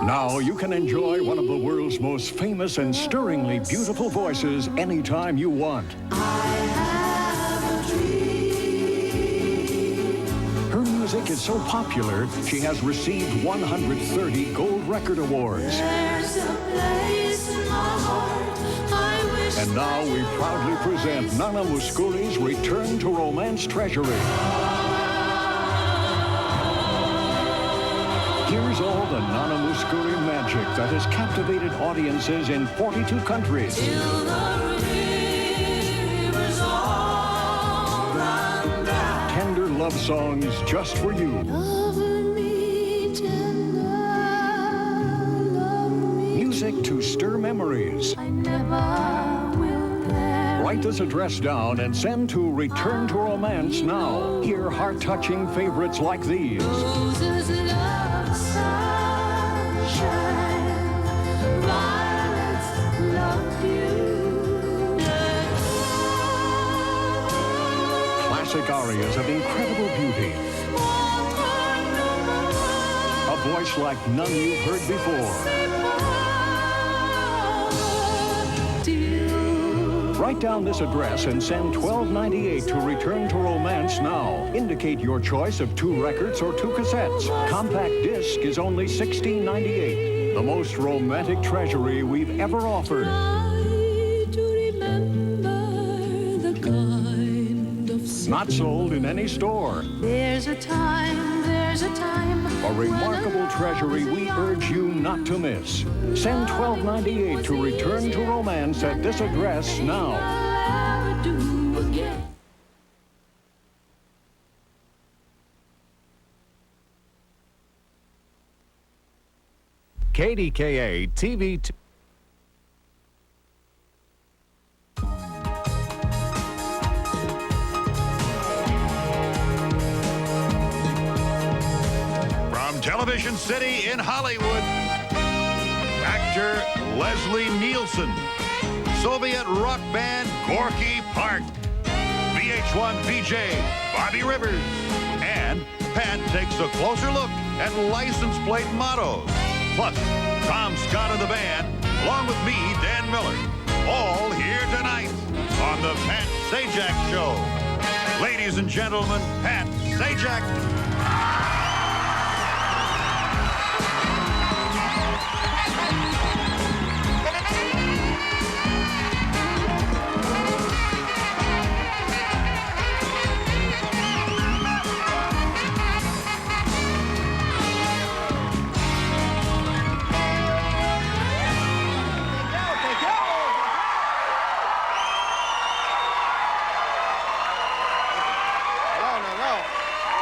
Now you can enjoy one of the world's most famous and stirringly beautiful voices anytime you want. Her music is so popular, she has received 130 gold record awards. And now we proudly present Nana Mouskouri's Return to Romance Treasury. Here's all the Nana Mouskouri magic that has captivated audiences in 42 countries. Tender love songs just for you. Music to stir memories. Write this address down and send to Return to Romance now. Hear heart-touching favorites like these. Classic arias of incredible beauty. A voice like none you've heard before. Write down this address and send $12.98 to Return to Romance now. Indicate your choice of 2 records or 2 cassettes. Compact disc is only $16.98. The most romantic treasury we've ever offered. Not sold in any store. There's a time. A remarkable treasury we urge you not to miss. Send $12.98 to Return to Romance at this address now. KDKA TV2. Television City in Hollywood, actor Leslie Nielsen, Soviet rock band Gorky Park, VH1 VJ Bobby Rivers, and Pat takes a closer look at license plate mottos. Plus, Tom Scott and the band, along with me, Dan Miller, all here tonight on the Pat Sajak Show. Ladies and gentlemen, Pat Sajak.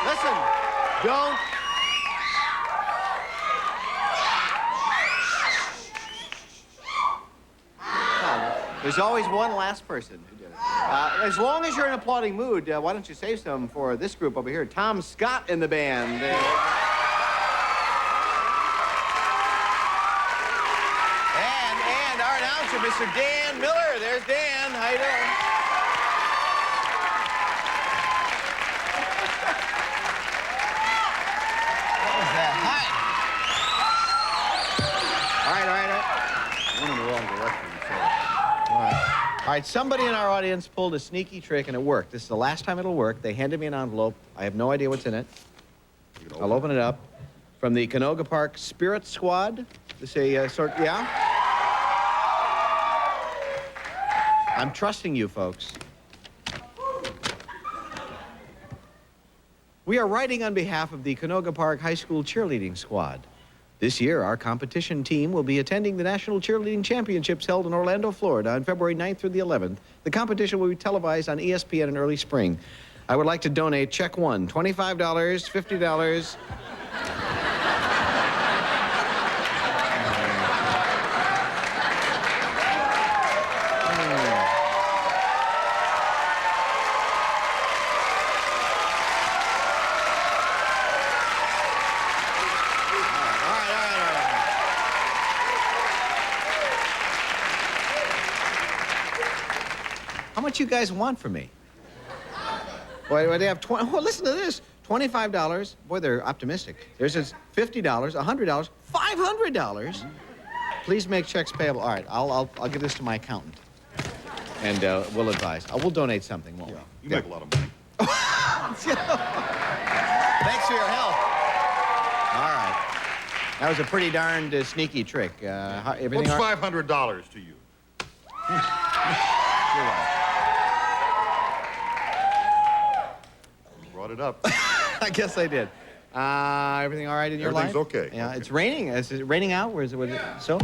Listen, don't. There's always one last person who did it. As long as you're in an applauding mood, why don't you save some for this group over here? Tom Scott in the band. And our announcer, Mr. Dan Miller. There's Dan. How you doing? All right, somebody in our audience pulled a sneaky trick, and it worked. This is the last time it'll work. They handed me an envelope. I have no idea what's in it. I'll open it up. From the Canoga Park Spirit Squad. This is a yeah? I'm trusting you, folks. We are writing on behalf of the Canoga Park High School Cheerleading Squad. This year, our competition team will be attending the National Cheerleading Championships held in Orlando, Florida on February 9th through the 11th. The competition will be televised on ESPN in early spring. I would like to donate check one, $25, $50. How much you guys want from me? Why, they have 20, oh, listen to this. $25. Boy, they're optimistic. There's this $50, $100, $500. Please make checks payable. All right, I'll give this to my accountant, and we'll advise. We'll donate something, won't we? You make a lot of money. Thanks for your help. All right. That was a pretty darned sneaky trick. Everything What's all right? $500 to you? You're right. Brought it up. I guess I did. Everything all right in your life? Everything's okay. Yeah, Okay. it's raining. Is it raining out? Was it so?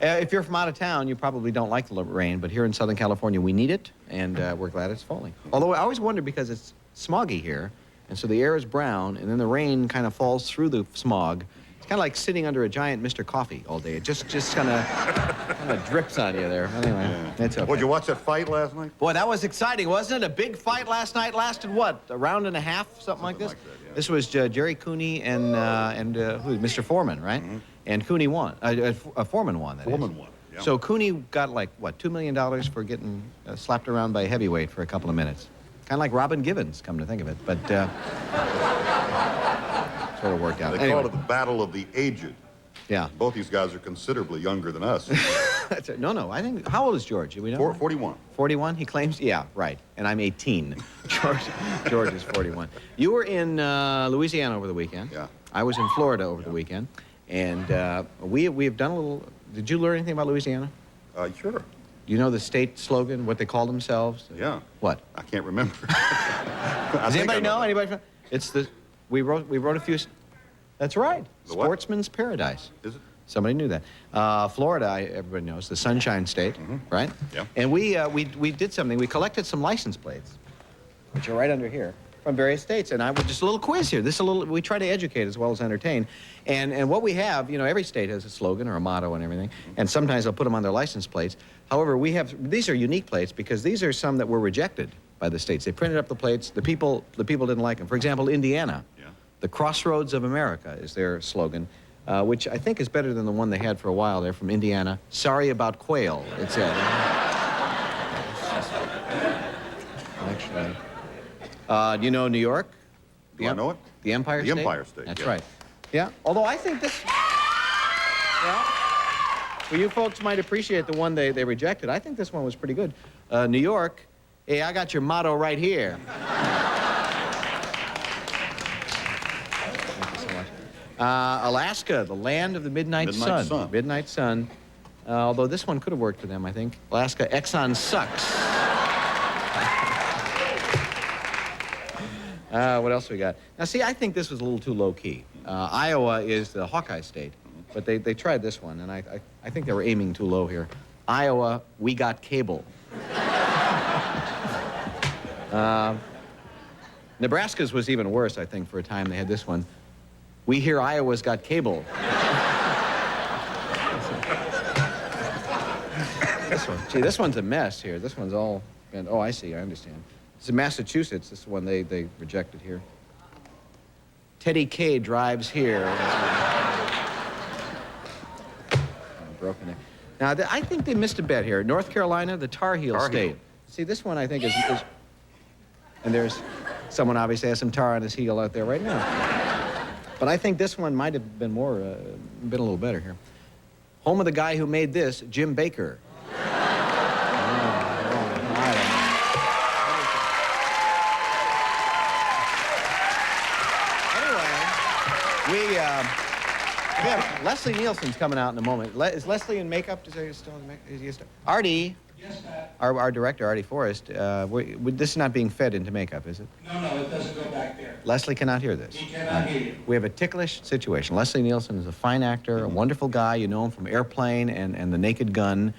If you're from out of town, you probably don't like the rain, but here in Southern California, we need it, and we're glad it's falling. Although I always wonder, because it's smoggy here, and so the air is brown, and then the rain kind of falls through the smog. It's kind of like sitting under a giant Mr. Coffee all day. It just kind of drips on you there. Anyway, it's okay. Did you watch that fight last night? Boy, that was exciting, wasn't it? A big fight last night. Lasted what? A round and a half, something like this. like that, yeah. This was Jerry Cooney and who? Mr. Foreman, right? Mm-hmm. And Cooney won. Foreman won. That is. Foreman won, yeah. So Cooney got like what, $2 million for getting slapped around by a heavyweight for a couple of minutes. Kind of like Robin Givens, come to think of it, but sort of worked out. They Anyway. call it the Battle of the Aged. Yeah. Both these guys are considerably younger than us. That's it. No, I think. How old is George? Do we know? 41. 41, he claims? Yeah, right. And I'm 18. George is 41. You were in Louisiana over the weekend. Yeah. I was in Florida over the weekend. And we have done a little... Did you learn anything about Louisiana? Sure. Do you know the state slogan, what they call themselves? Yeah. What? I can't remember. Does anybody know? Anybody? It's the... We wrote a few... That's right. The what? Sportsman's Paradise. Is it? Somebody knew that. Florida, everybody knows, the Sunshine State, right? Yeah. And we did something. We collected some license plates, which are right under here, from various states. And just a little quiz here. We try to educate as well as entertain. And what we have, every state has a slogan or a motto and everything. And sometimes they'll put them on their license plates. However, these are unique plates because these are some that were rejected by the states. They printed up the plates. The people didn't like them. For example, Indiana. Yeah. The Crossroads of America is their slogan. Which I think is better than the one they had for a while there from Indiana. Sorry about quail, it said. Actually. Do you know New York? Do I know it? The Empire State? The Empire State, That's yeah. right. Yeah, although I think this... Well, you folks might appreciate the one they rejected. I think this one was pretty good. New York, hey, I got your motto right here. Alaska, the land of the midnight sun. Midnight sun. Although this one could have worked for them, I think. Alaska, Exxon sucks. What else we got? Now, see, I think this was a little too low-key. Iowa is the Hawkeye state, but they tried this one, and I think they were aiming too low here. Iowa, we got cable. Nebraska's was even worse, I think, for a time. They had this one. We hear Iowa's got cable. This one. Gee, this one's a mess here. This one's all... Oh, I see. I understand. This is Massachusetts. This is one they rejected here. Teddy K drives here. Broken it. Now, I think they missed a bet here. North Carolina, the Tar Heel state. See, this one I think is... And there's... Someone obviously has some tar on his heel out there right now. But I think this one might have been been a little better here. Home of the guy who made this, Jim Baker. Anyway, we have Leslie Nielsen's coming out in a moment. Is Leslie in makeup? Is he still in makeup? Artie. Yes, Matt. Our director, Artie Forrest, this is not being fed into makeup, is it? No, it doesn't go back there. Leslie cannot hear this. He cannot hear you. We have a ticklish situation. Leslie Nielsen is a fine actor, a wonderful guy. You know him from Airplane and The Naked Gun.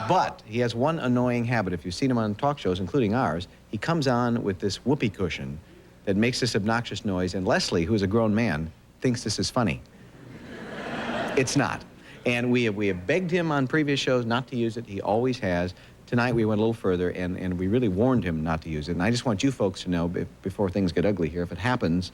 But he has one annoying habit. If you've seen him on talk shows, including ours, he comes on with this whoopee cushion that makes this obnoxious noise, and Leslie, who is a grown man, thinks this is funny. It's not. And we have begged him on previous shows not to use it. He always has. Tonight we went a little further, and we really warned him not to use it. And I just want you folks to know, before things get ugly here, if it happens,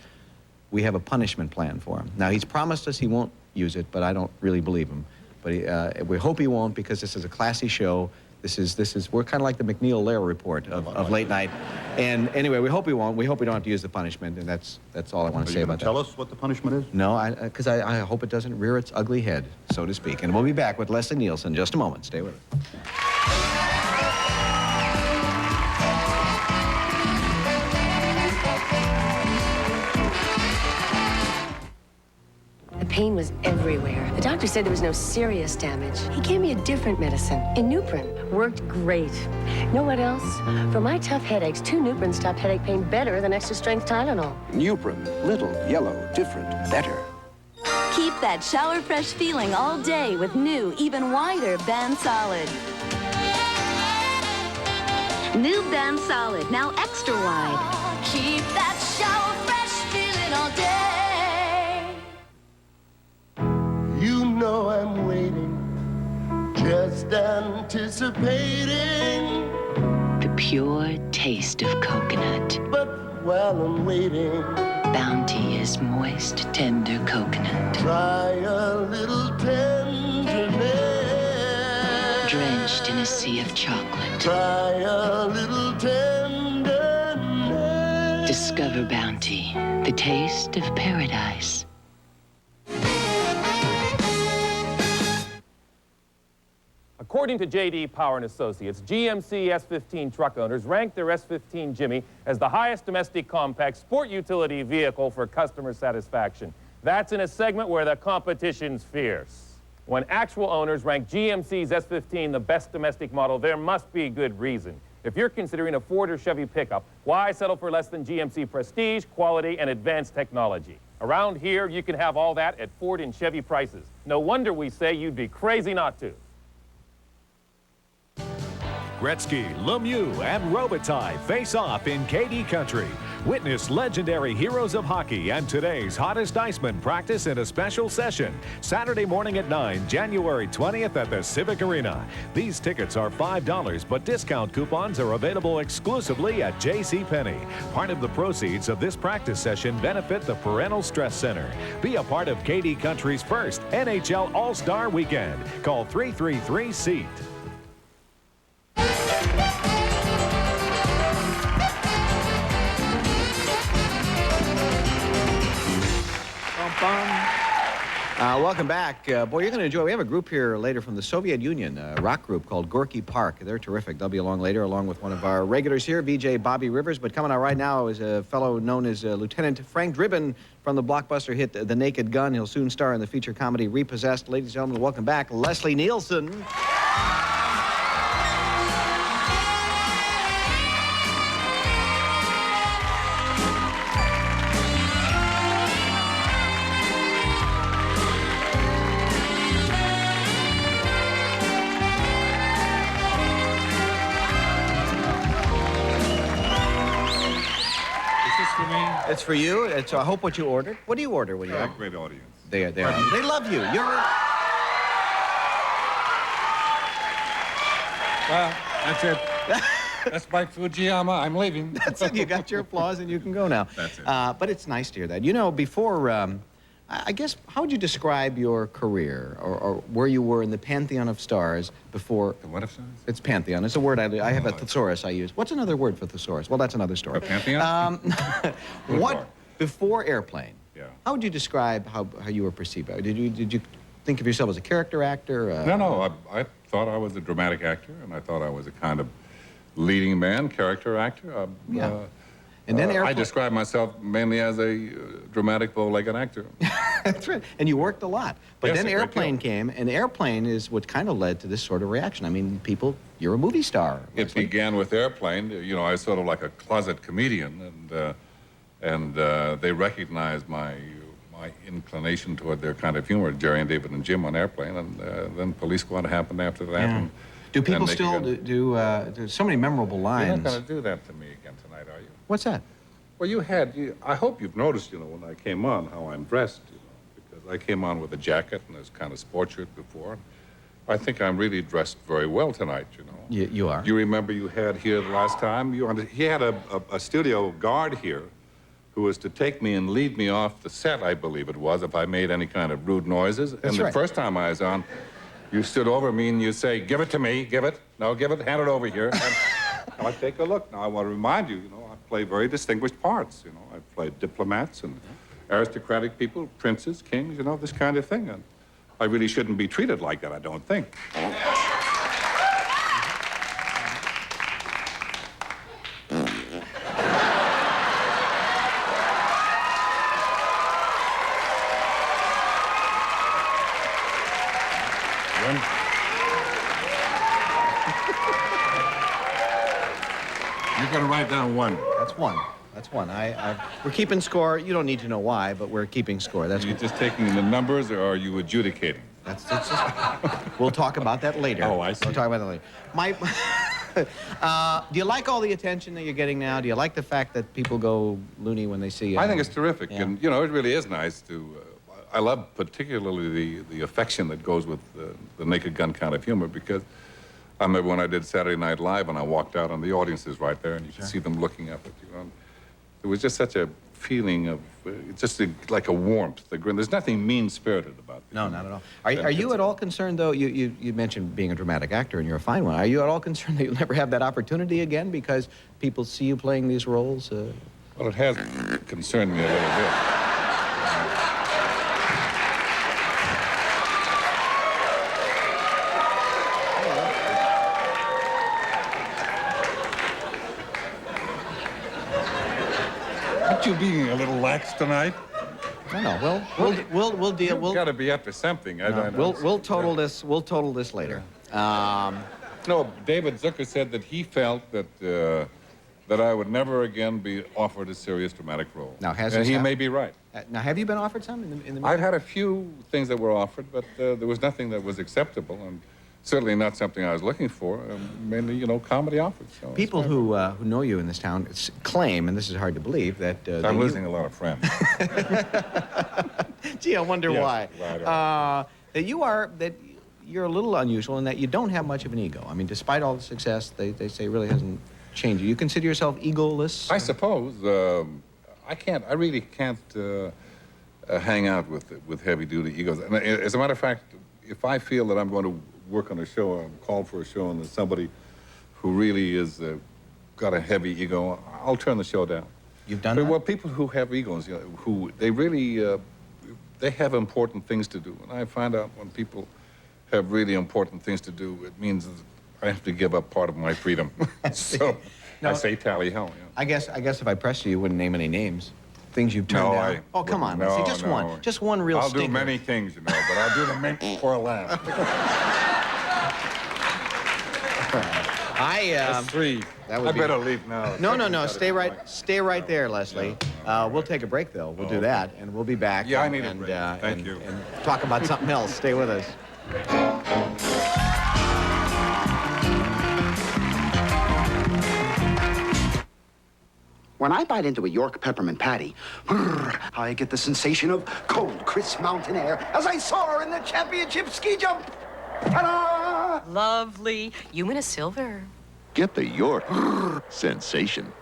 we have a punishment plan for him. Now, he's promised us he won't use it, but I don't really believe him. But we hope he won't, because this is a classy show, We're kind of like the McNeil-Lehrer report of late night. And anyway, we hope we won't. We hope we don't have to use the punishment, and that's all I want to say about that. Tell us what the punishment is? No, because I hope it doesn't rear its ugly head, so to speak. And we'll be back with Leslie Nielsen in just a moment. Stay with us. The pain was everywhere. The doctor said there was no serious damage. He gave me a different medicine, Inuprin. Worked great. Know what else? For my tough headaches, 2 Nuprins stop headache pain better than extra-strength Tylenol. Nuprin, little, yellow, different, better. Keep that shower fresh feeling all day with new, even wider Band Solid. New Band Solid, now extra wide. Keep that shower fresh feeling all day. You know I'm waiting, just anticipating. The pure taste of coconut. But while I'm waiting, Bounty is moist, tender coconut. try a little tenderness. Drenched in a sea of chocolate. Try a little tenderness. Discover Bounty, the taste of paradise. According to J.D. Power & Associates, GMC S15 truck owners rank their S15 Jimmy as the highest domestic compact sport utility vehicle for customer satisfaction. That's in a segment where the competition's fierce. When actual owners rank GMC's S15 the best domestic model, there must be good reason. If you're considering a Ford or Chevy pickup, why settle for less than GMC prestige, quality, and advanced technology? Around here, you can have all that at Ford and Chevy prices. No wonder we say you'd be crazy not to. Gretzky, Lemieux, and Robitaille face off in KD Country. Witness legendary heroes of hockey and today's hottest icemen practice in a special session. Saturday morning at 9, January 20th at the Civic Arena. These tickets are $5, but discount coupons are available exclusively at JCPenney. Part of the proceeds of this practice session benefit the Parental Stress Center. Be a part of KD Country's first NHL All-Star Weekend. Call 333-SEAT. Welcome back. Boy, you're going to enjoy. We have a group here later from the Soviet Union, a rock group called Gorky Park. They're terrific. They'll be along later, along with one of our regulars here, VJ Bobby Rivers. But coming out right now is a fellow known as Lieutenant Frank Dribbin from the blockbuster hit The Naked Gun. He'll soon star in the feature comedy Repossessed. Ladies and gentlemen, welcome back, Leslie Nielsen. It's for you. It's, I hope what you ordered. What do you order when you have? Great audience. They love you. You're. Well, that's it. That's my Fujiyama. I'm leaving. That's it. You got your applause and you can go now. That's it. But it's nice to hear that. You know, before, I guess, how would you describe your career or where you were in the pantheon of stars before? The what of stars? It's pantheon. It's a word I have a thesaurus I use. What's another word for thesaurus? Well, that's another story. A pantheon? What, before Airplane, Yeah. how would you describe how you were perceived? Did you think of yourself as a character actor? No. I thought I was a dramatic actor, and I thought I was a kind of leading man, character actor. Yeah. And then I describe myself mainly as a dramatic, bow-legged actor. That's right. And you worked a lot. But Yes, then a great Airplane deal. came, and Airplane is what kind of led to this sort of reaction. I mean, people, you're a movie star. It began with Airplane. You know, I was sort of like a closet comedian, and they recognized my inclination toward their kind of humor, Jerry and David and Jim on Airplane, and then Police Squad happened after that. Yeah. And, Do people and they still began- there's so many memorable You're lines. not going to do that to me again tonight, are you? What's that? Well, I hope you've noticed, you know, when I came on, how I'm dressed, you know, because I came on with a jacket and this kind of sport shirt before. I think I'm really dressed very well tonight, you know. You are. You remember you had here the last time? He had a studio guard here who was to take me and lead me off the set, I believe it was, if I made any kind of rude noises. That's and the right. first time I was on, You stood over me and you say, give it to me, give it. No, give it, hand it over here. And I take a look. Now, I want to remind you, I play very distinguished parts, I've played diplomats and aristocratic people, princes, kings, this kind of thing. And I really shouldn't be treated like that, I don't think. You're going to write down 1. That's 1. That's 1. We're keeping score. You don't need to know why, but we're keeping score. That's Are you just taking the numbers, or are you adjudicating? That's just, we'll talk about that later. Oh, I see. We'll talk about that later. Do you like all the attention that you're getting now? Do you like the fact that people go loony when they see you? I think it's terrific. Yeah. And, it really is nice to... I love particularly the affection that goes with the Naked Gun kind of humor, because I remember when I did Saturday Night Live and I walked out and the audience is right there and you can see them looking up at you. And it was just such a feeling of, like a warmth, the grin. There's nothing mean-spirited about it. No, not at all. Are you at all concerned, though, you mentioned being a dramatic actor and you're a fine one. Are you at all concerned that you'll never have that opportunity again because people see you playing these roles? Well, it has concerned me a little bit. Aren't you being a little lax tonight? No. We'll deal. You've got to be up to something. We'll total this. We'll total this later. No, David Zucker said that he felt that that I would never again be offered a serious dramatic role. Now, and he may be right. Now, have you been offered some in the I've had a few things that were offered, but there was nothing that was acceptable, and certainly not something I was looking for. Mainly, comedy offers. So people who know you in this town claim, and this is hard to believe, that I'm losing a lot of friends. Gee, I wonder why. Right. That you're a little unusual in that you don't have much of an ego. I mean, despite all the success, they say really hasn't changed you. You consider yourself egoless? I suppose. I really can't hang out with heavy-duty egos. And as a matter of fact, if I feel that I'm going to work on a show, or I'm called for a show, and there's somebody who really is got a heavy ego, I'll turn the show down. You've done that? Well, people who have egos, who they really, they have important things to do. And I find out when people have really important things to do, it means I have to give up part of my freedom. So no, I say tally ho. Yeah. I guess if I pressed you, you wouldn't name any names. Things you've turned down. Oh, come on. No, just one. Just one real I'll stinker. do many things, but I'll do them for a laugh. That's 3. I better leave now. No. Stay right there, Leslie. We'll take a break, though. We'll do that, and we'll be back. Yeah, I need a break. Thank you. And talk about something else. Stay with us. When I bite into a York peppermint patty, I get the sensation of cold, crisp mountain air as I soar in the championship ski jump. Ta-da! Lovely. You win a silver. Get the York sensation.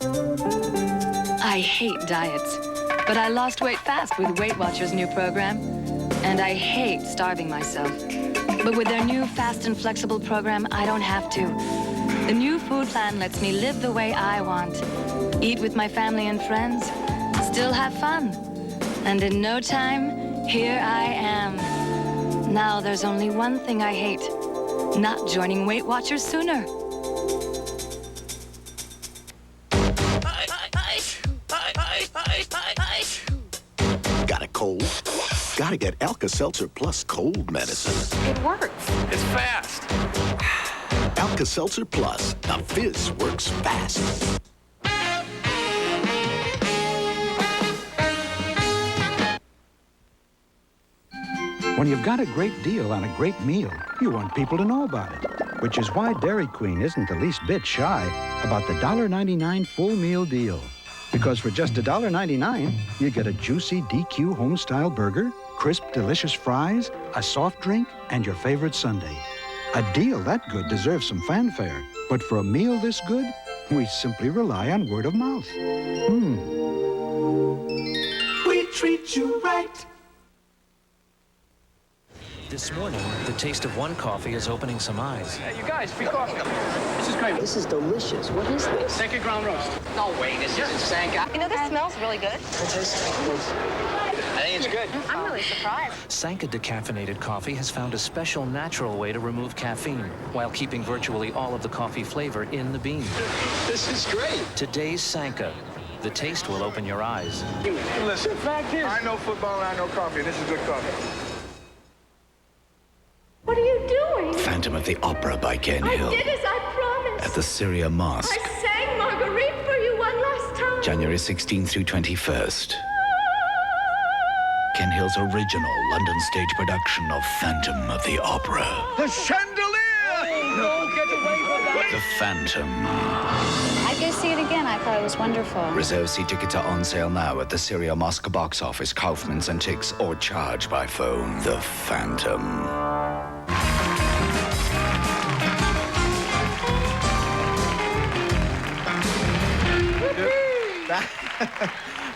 I hate diets, but I lost weight fast with Weight Watchers' new program. And I hate starving myself. But with their new fast and flexible program, I don't have to. The new food plan lets me live the way I want. Eat with my family and friends, still have fun. And in no time, here I am. Now there's only one thing I hate, not joining Weight Watchers sooner. Got a cold? Gotta get Alka-Seltzer Plus cold medicine. It works. It's fast. Alka-Seltzer Plus. The fizz works fast. When you've got a great deal on a great meal, you want people to know about it. Which is why Dairy Queen isn't the least bit shy about the $1.99 full meal deal. Because for just $1.99, you get a juicy DQ home-style burger, crisp, delicious fries, a soft drink, and your favorite sundae. A deal that good deserves some fanfare. But for a meal this good, we simply rely on word of mouth. We treat you right. This morning, the taste of one coffee is opening some eyes. Hey, you guys, free coffee. This is great. This is delicious. What is this? Sanka ground roast. No way, this isn't Sanka. You know, this smells really good. I think it's good. I'm really surprised. Sanka decaffeinated coffee has found a special natural way to remove caffeine while keeping virtually all of the coffee flavor in the bean. This is great. Today's Sanka. The taste will open your eyes. Listen, the fact is, I know football and I know coffee. This is good coffee. What are you doing? Phantom of the Opera by Ken Hill. I did as I promised. At the Syria Mosque. I sang Marguerite for you one last time. January 16th through 21st. Ken Hill's original London stage production of Phantom of the Opera. The chandelier! No, get away from that! The Phantom. I'd go see it again. I thought it was wonderful. Reserve seat tickets are on sale now at the Syria Mosque box office, Kaufman's Antiques, or charge by phone. The Phantom.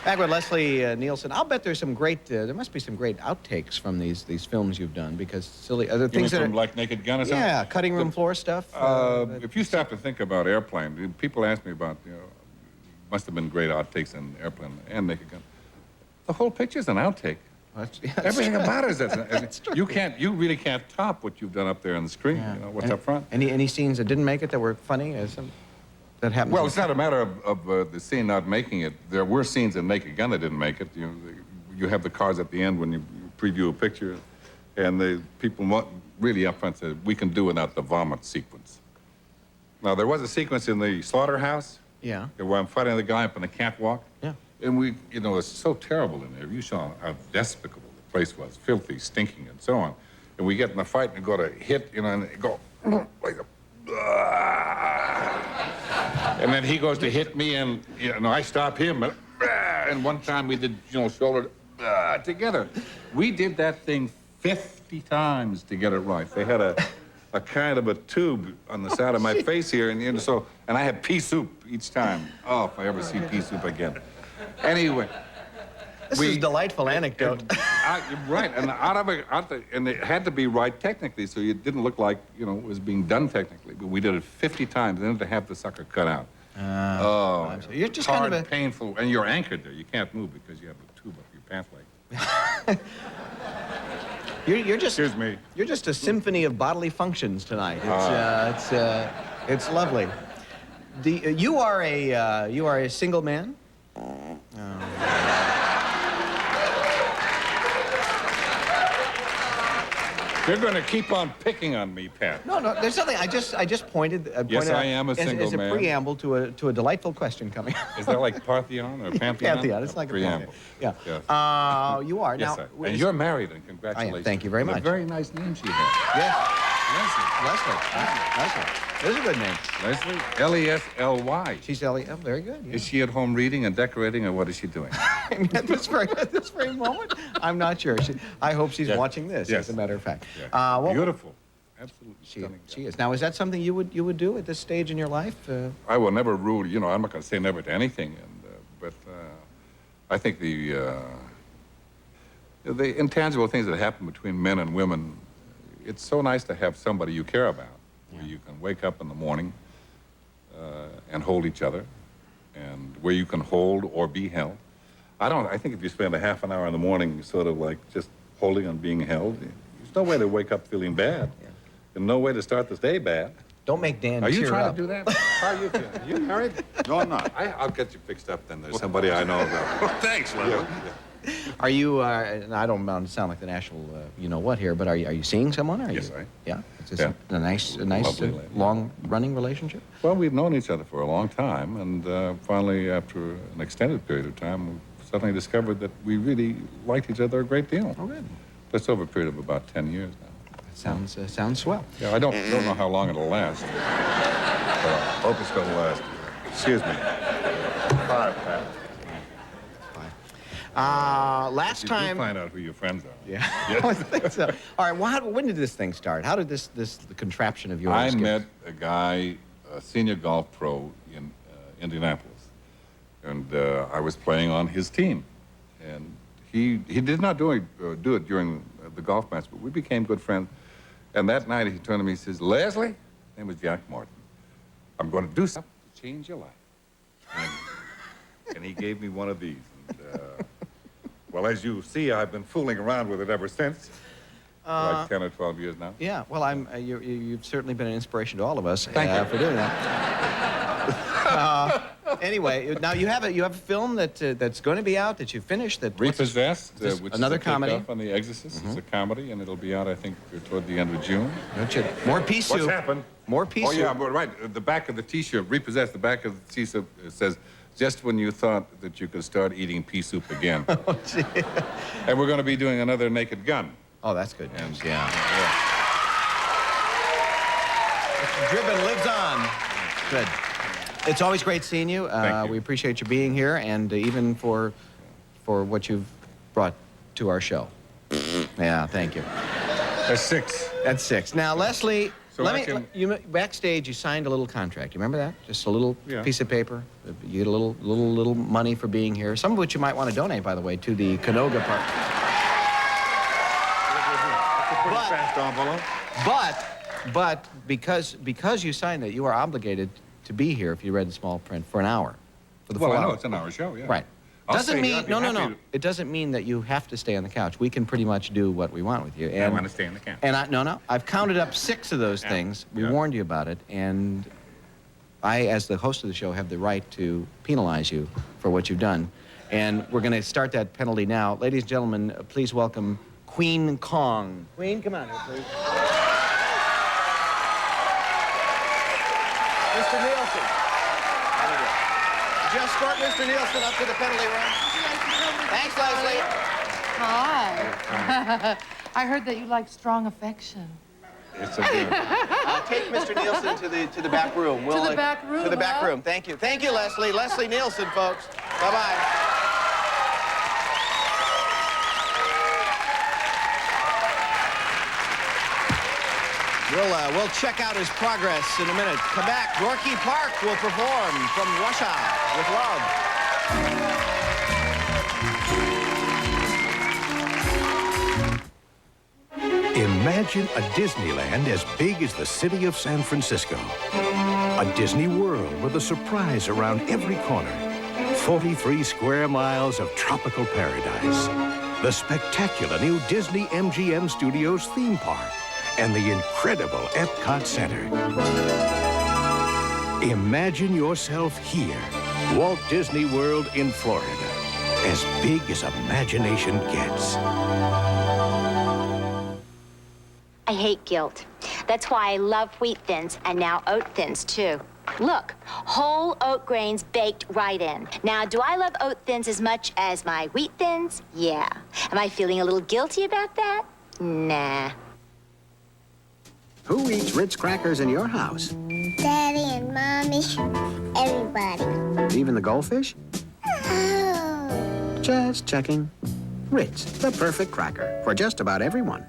Back with Leslie Nielsen. I'll bet there's some great. There must be some great outtakes from these films you've done, because silly other things that are like Naked Gun or something. Yeah, cutting room floor stuff. If you stop to think about Airplane, people ask me about, must have been great outtakes in Airplane and Naked Gun. The whole picture's an outtake. Everything about it is you really can't top what you've done up there on the screen. Yeah. What's up front. Any scenes that didn't make it that were funny? That happened. Well, it's not a matter of the scene not making it. There were scenes in Naked Gun that didn't make it. You have the cards at the end when you preview a picture, and the people really up front said, we can do without the vomit sequence. Now, there was a sequence in the slaughterhouse. Yeah. Where I'm fighting the guy up on the catwalk. Yeah. And it's so terrible in there. You saw how despicable the place was, filthy, stinking, and so on. And we get in a fight and go to hit, and go like a... And then he goes to hit me, and I stop him. And one time we did, shoulder together. We did that thing 50 times to get it right. They had a kind of a tube on the side of my face here, and I had pea soup each time. Oh, if I ever see pea soup again. Anyway. This is a delightful anecdote. Right, and it had to be right technically, so it didn't look like, it was being done technically. But we did it 50 times, and then to have the sucker cut out. So you're just hard, kind of painful, and you're anchored there. You can't move because you have the tube up your pant leg. You're just. Excuse me. You're just a symphony of bodily functions tonight. It's lovely. You are a single man. You're going to keep on picking on me, Pat. No, there's something. I just pointed. Yes, out I am a single as a man. preamble to a delightful question coming. Is that like Parthenon or Pantheon? Pantheon. It's like a preamble. Yeah. Yes. You are yes, now. And you're married, and congratulations. I am. Thank you very much. A very nice name she has. Yes. Leslie. This is a good name. Leslie. L-E-S-L-Y. She's L-E. Oh, very good. Yeah. Is she at home reading and decorating, or what is she doing? At this very moment, I'm not sure. I hope she's watching this. Yes. As a matter of fact. Yes. Beautiful. Absolutely stunning. She is. Now, is that something you would do at this stage in your life? I will never rule. I'm not going to say never to anything, but I think the intangible things that happen between men and women. It's so nice to have somebody you care about, where you can wake up in the morning and hold each other, and where you can hold or be held. I think if you spend a half an hour in the morning sort of like just holding and being held, there's no way to wake up feeling bad, and no way to start this day bad. Don't make Dan Are you cheer trying up. to do that? How are you feeling? Are you married? No, I'm not. I'll get you fixed up then. There's somebody I know about. Well, thanks, Leslie. Are you? And I don't want to sound like the national, what here, but are you seeing someone? Yes, I. Yeah. Is this a nice, long-running relationship? Well, we've known each other for a long time, and finally, after an extended period of time, we suddenly discovered that we really liked each other a great deal. Oh, good. That's over a period of about 10 years now. That sounds swell. Yeah, I don't know how long it'll last. But I hope it's going to last. Excuse me. 5, Pat. Last time. You find out who your friends are. Yeah. I think so. All right. Well, when did this thing start? How did the contraption of yours? I met a guy, a senior golf pro in Indianapolis, and I was playing on his team, and he did not do it during the golf match, but we became good friends. And that night he turned to me and says, Leslie, his name was Jack Martin, I'm going to do something to change your life. And he gave me one of these. And, well, as you see, I've been fooling around with it ever since. Like 10 or 12 years now. Yeah, well, you've certainly been an inspiration to all of us Thank you for doing that. Anyway, now you have a film that's going to be out that you finished. That Repossessed, which another is a comedy takeoff on The Exorcist. It's a comedy, and it'll be out, I think, toward the end of June. More pea soup. What's happened? More pea soup. Oh yeah, but right. The back of the T-shirt, Repossessed. The back of the T-shirt says, "Just when you thought that you could start eating pea soup again." Oh, gee. And we're going to be doing another Naked Gun. Oh, that's good news. Yeah. Mr. Driven lives on. Good. It's always great seeing you. Thank you. We appreciate you being here, and even for what you've brought to our show. Yeah, thank you. That's 6. That's 6. Now, Leslie, So you backstage you signed a little contract. You remember that? Just a little piece of paper. You get a little money for being here. Some of which you might want to donate, by the way, to the Canoga Park. Fast envelope. But because you signed that, you are obligated to be here if you read the small print for an hour. For the Well, full I know hour. it's an hour show, yeah. Right. I'll Doesn't stay here. mean I'd be no. happy to- It doesn't mean that you have to stay on the couch. We can pretty much do what we want with you. I want to stay on the couch. And I've counted up 6 of those things. We warned you about it, and I, as the host of the show, have the right to penalize you for what you've done. And we're going to start that penalty now. Ladies and gentlemen, please welcome Queen Kong. Queen, come on here, please. Mr. Nielsen. Just escort Mr. Nielsen up to the penalty room. Thanks, Leslie. Hi. I heard that you like strong affection. It's a good. Take Mr. Nielsen to the back room. To the back room, To the back huh? room. Thank you. Thank you, Leslie. Leslie Nielsen, folks. Bye-bye. We'll check out his progress in a minute. Come back. Gorky Park will perform from Russia with love. Imagine a Disneyland as big as the city of San Francisco. A Disney World with a surprise around every corner. 43 square miles of tropical paradise. The spectacular new Disney MGM Studios theme park. And the incredible Epcot Center. Imagine yourself here, Walt Disney World in Florida. As big as imagination gets. I hate guilt. That's why I love Wheat Thins and now Oat Thins, too. Look, whole oat grains baked right in. Now, do I love Oat Thins as much as my Wheat Thins? Yeah. Am I feeling a little guilty about that? Nah. Who eats Ritz crackers in your house? Daddy and Mommy, everybody. Even the goldfish? Oh. Just checking. Ritz, the perfect cracker for just about everyone.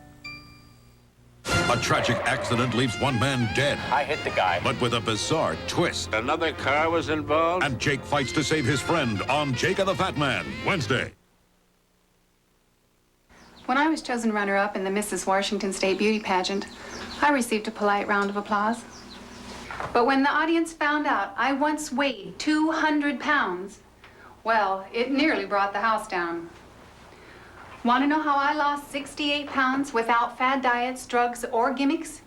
A tragic accident leaves one man dead. I hit the guy. But with a bizarre twist. Another car was involved? And Jake fights to save his friend on Jake and the Fat Man, Wednesday. When I was chosen runner-up in the Mrs. Washington State Beauty Pageant, I received a polite round of applause. But when the audience found out I once weighed 200 pounds, well, it nearly brought the house down. Want to know how I lost 68 pounds without fad diets, drugs, or gimmicks?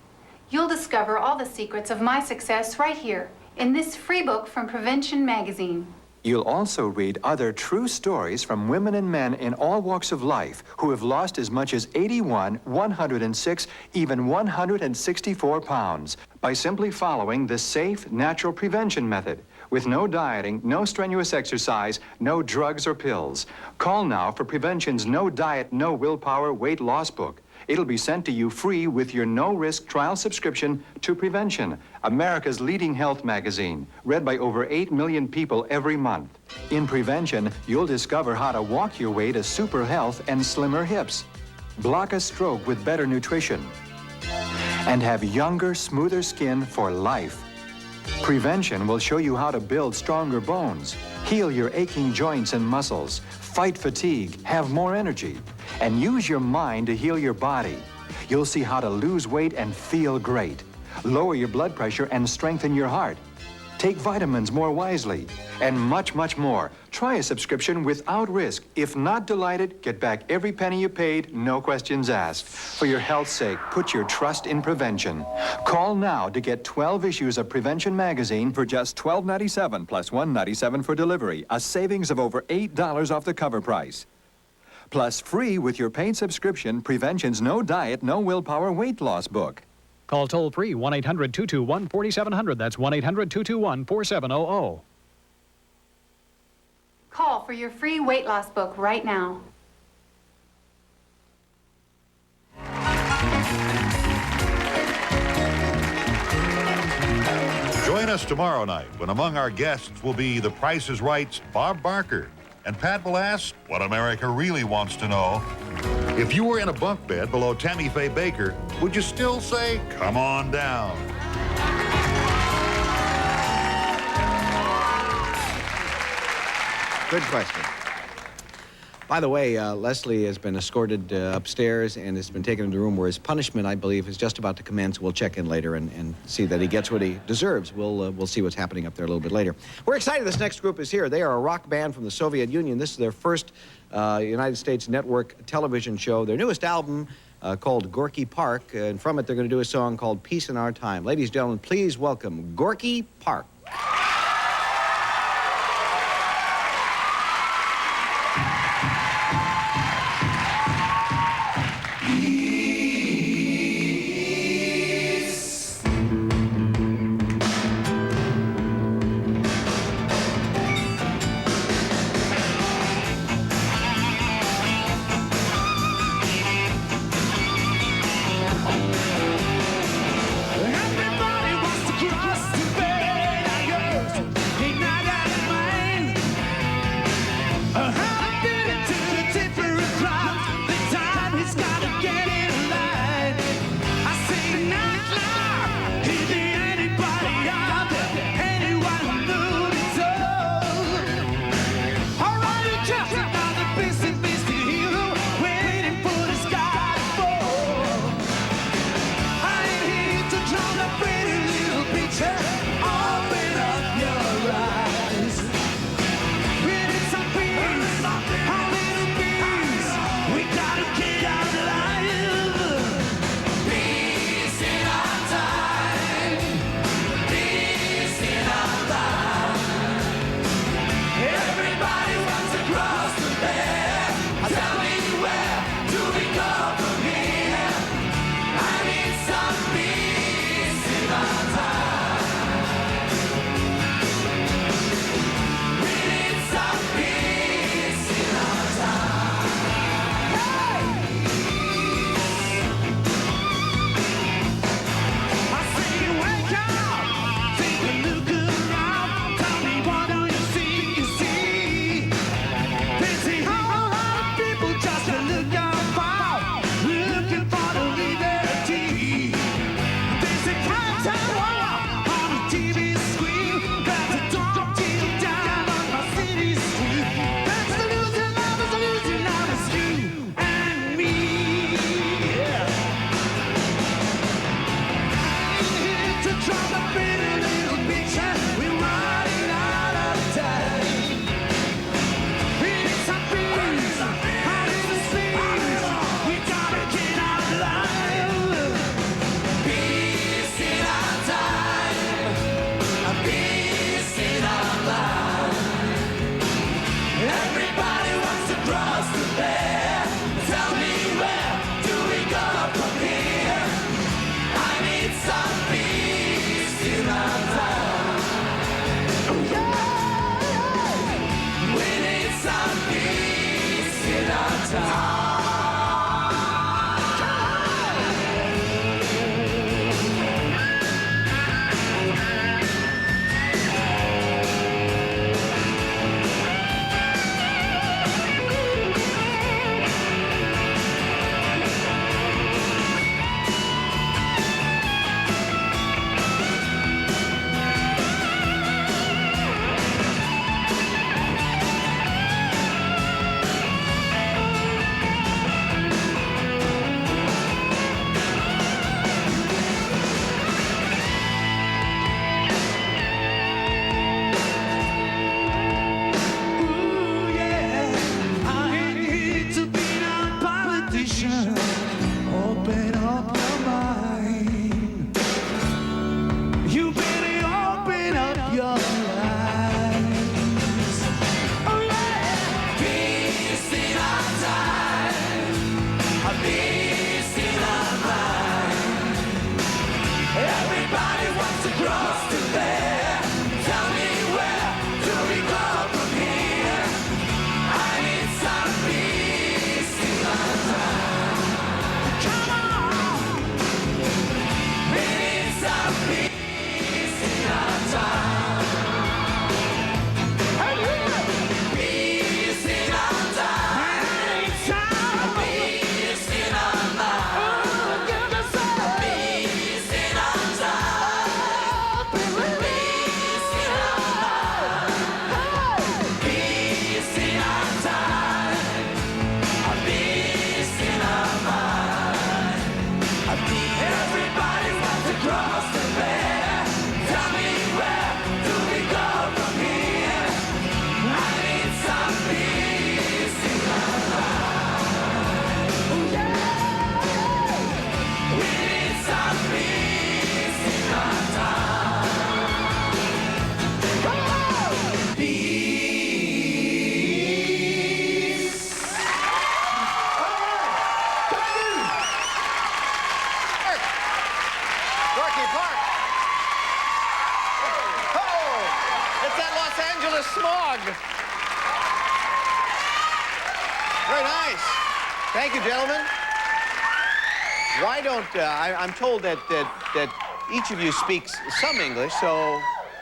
You'll discover all the secrets of my success right here in this free book from Prevention Magazine. You'll also read other true stories from women and men in all walks of life who have lost as much as 81, 106, even 164 pounds by simply following the safe, natural prevention method with no dieting, no strenuous exercise, no drugs or pills. Call now for Prevention's No Diet, No Willpower Weight Loss book. It'll be sent to you free with your no-risk trial subscription to Prevention, America's leading health magazine, read by over 8 million people every month. In Prevention, you'll discover how to walk your way to super health and slimmer hips, block a stroke with better nutrition, and have younger, smoother skin for life. Prevention will show you how to build stronger bones, heal your aching joints and muscles, fight fatigue, have more energy. And use your mind to heal your body. You'll see how to lose weight and feel great. Lower your blood pressure and strengthen your heart. Take vitamins more wisely, and much, much more. Try a subscription without risk. If not delighted, get back every penny you paid, no questions asked. For your health's sake, put your trust in prevention. Call now to get 12 issues of Prevention magazine for just $12.97 plus $1.97 for delivery, a savings of over $8 off the cover price. Plus free with your paid subscription, Prevention's No Diet, No Willpower Weight Loss book. Call toll-free 1-800-221-4700. That's 1-800-221-4700. Call for your free weight loss book right now. Join us tomorrow night when among our guests will be The Price is Right's Bob Barker. And Pat will ask what America really wants to know. If you were in a bunk bed below Tammy Faye Baker, would you still say, come on down? Good question. By the way, Leslie has been escorted upstairs and has been taken into the room where his punishment, I believe, is just about to commence. We'll check in later and see that he gets what he deserves. We'll see what's happening up there a little bit later. We're excited this next group is here. They are a rock band from the Soviet Union. This is their first United States network television show. Their newest album called Gorky Park, and from it they're going to do a song called Peace in Our Time. Ladies and gentlemen, please welcome Gorky Park. Thank you, gentlemen. Why don't, I'm told that each of you speaks some English, so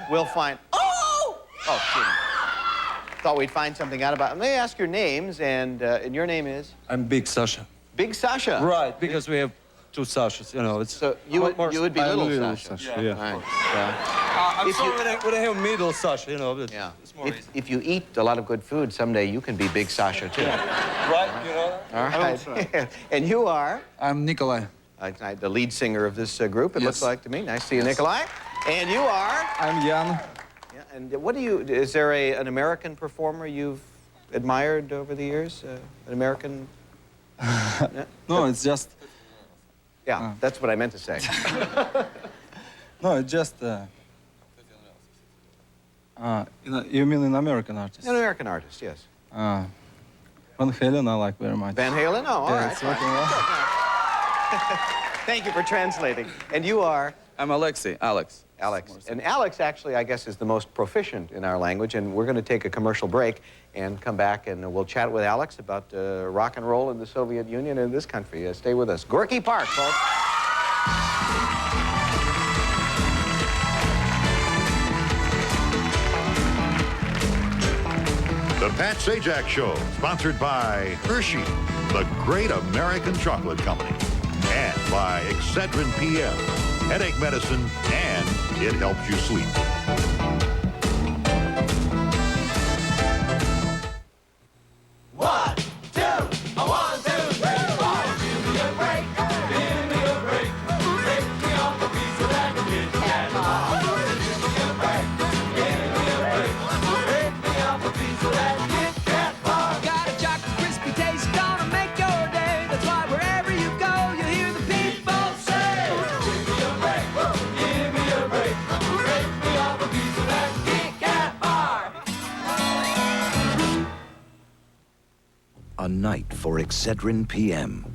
we'll find... Oh! Oh, kidding. Thought we'd find something out about... Let me ask your names, and your name is? I'm Big Sasha. Big Sasha? Right, because we have two Sashas, you know. It's so you would be Little Sasha? Yeah. Right. I'm sorry when I have Middle Sasha, you know. Yeah. It's more easy. If you eat a lot of good food, someday you can be Big Sasha, too. Right, you know that? All right. And you are? I'm Nikolai. The lead singer of this group, it looks like to me. Nice to see you, Nikolai. And you are? I'm Jan. Yeah, and what do you... Is there an American performer you've admired over the years? An American... No, it's just... Yeah, that's what I meant to say. No, it's just... you mean an American artist? An American artist, yes. Van Halen, I like very much. Van Halen? Oh, all right. It's working well. Thank you for translating. And you are? I'm Alexei. Alex. And Alex, actually, I guess, is the most proficient in our language. And we're going to take a commercial break and come back, and we'll chat with Alex about rock and roll in the Soviet Union and this country. Stay with us. Gorky Park, folks. The Pat Sajak Show, sponsored by Hershey, the great American chocolate company, and by Excedrin PM, headache medicine, and it helps you sleep. A night for Excedrin PM.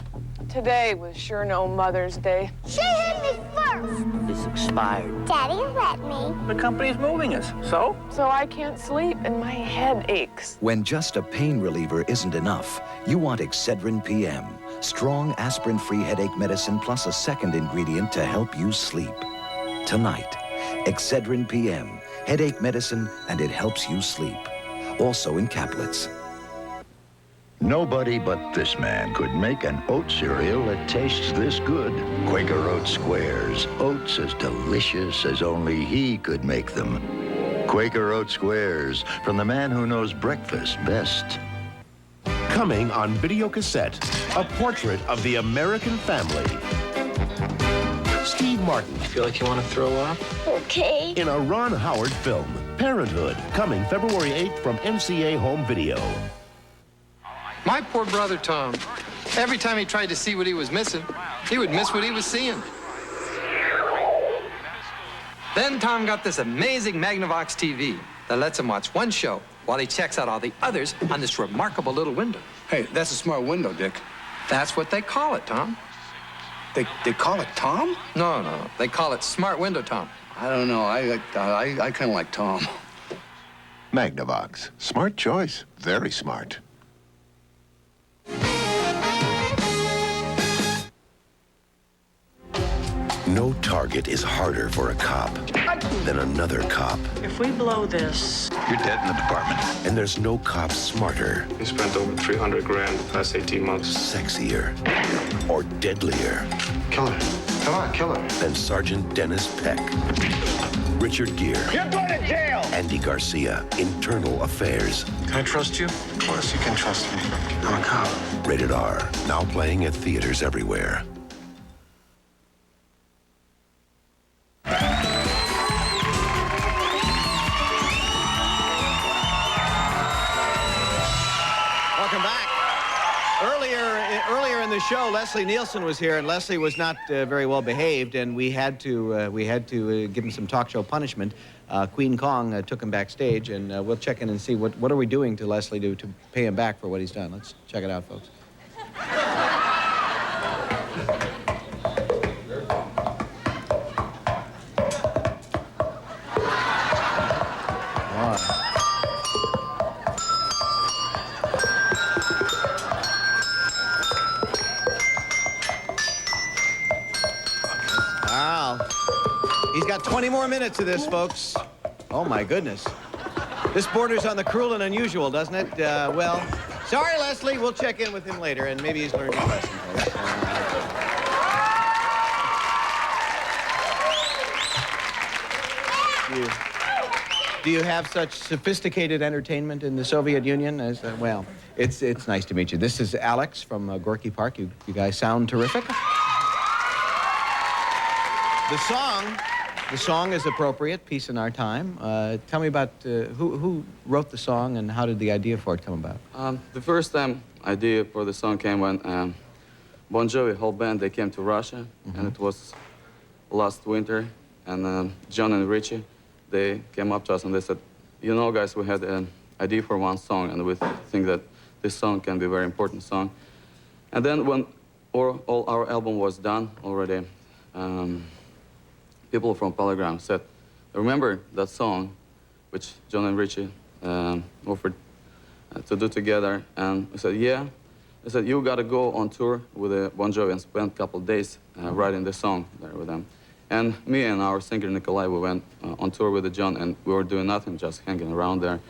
Today was sure no Mother's Day. She hit me first. This expired. Daddy let me. The company's moving us, so? So I can't sleep and my head aches. When just a pain reliever isn't enough, you want Excedrin PM. Strong aspirin-free headache medicine plus a second ingredient to help you sleep. Tonight, Excedrin PM. Headache medicine, and it helps you sleep. Also in caplets. Nobody but this man could make an oat cereal that tastes this good. Quaker Oat Squares. Oats as delicious as only he could make them. Quaker Oat Squares, from the man who knows breakfast best. Coming on video cassette, a portrait of the American family. Steve Martin. You feel like you want to throw up? Okay. In a Ron Howard film, Parenthood, coming February 8th from MCA Home Video. My poor brother, Tom. Every time he tried to see what he was missing, he would miss what he was seeing. Then Tom got this amazing Magnavox TV that lets him watch one show while he checks out all the others on this remarkable little window. Hey, that's a smart window, Dick. That's what they call it, Tom. They call it Tom? No. They call it Smart Window, Tom. I don't know. I kind of like Tom. Magnavox. Smart choice. Very smart. No target is harder for a cop than another cop. If we blow this... You're dead in the department. And there's no cop smarter. He spent over 300 grand the past 18 months. Sexier. Or deadlier. Kill her. Come on, kill her. Than Sergeant Dennis Peck. Richard Gere. You're going to jail! Andy Garcia. Internal Affairs. Can I trust you? Of course you can trust me. I'm a cop. Rated R. Now playing at theaters everywhere. Welcome back. Earlier in the show, Leslie Nielsen was here, and Leslie was not very well behaved, and we had to give him some talk show punishment. Queen Kong took him backstage, and we'll check in and see what are we doing to Leslie to pay him back for what he's done. Let's check it out, folks. He's got 20 more minutes of this, folks. Oh, my goodness. This borders on the cruel and unusual, doesn't it? Well, sorry, Leslie. We'll check in with him later, and maybe he's learned his lesson, folks. Do you have such sophisticated entertainment in the Soviet Union? As well, it's nice to meet you. This is Alex from Gorky Park. You guys sound terrific. The song is appropriate, Peace in Our Time. Tell me about who wrote the song and how did the idea for it come about? The first time idea for the song came when Bon Jovi whole band, they came to Russia, and it was last winter, and John and Richie, they came up to us and they said, you know, guys, we had an idea for one song, and we think that this song can be a very important song. And then when all our album was done already, people from Polygram said, remember that song which John and Richie offered to do together? And I said, yeah. I said, you got to go on tour with Bon Jovi and spend a couple of days writing the song there with them. And me and our singer Nikolai, we went on tour with John, and we were doing nothing, just hanging around there.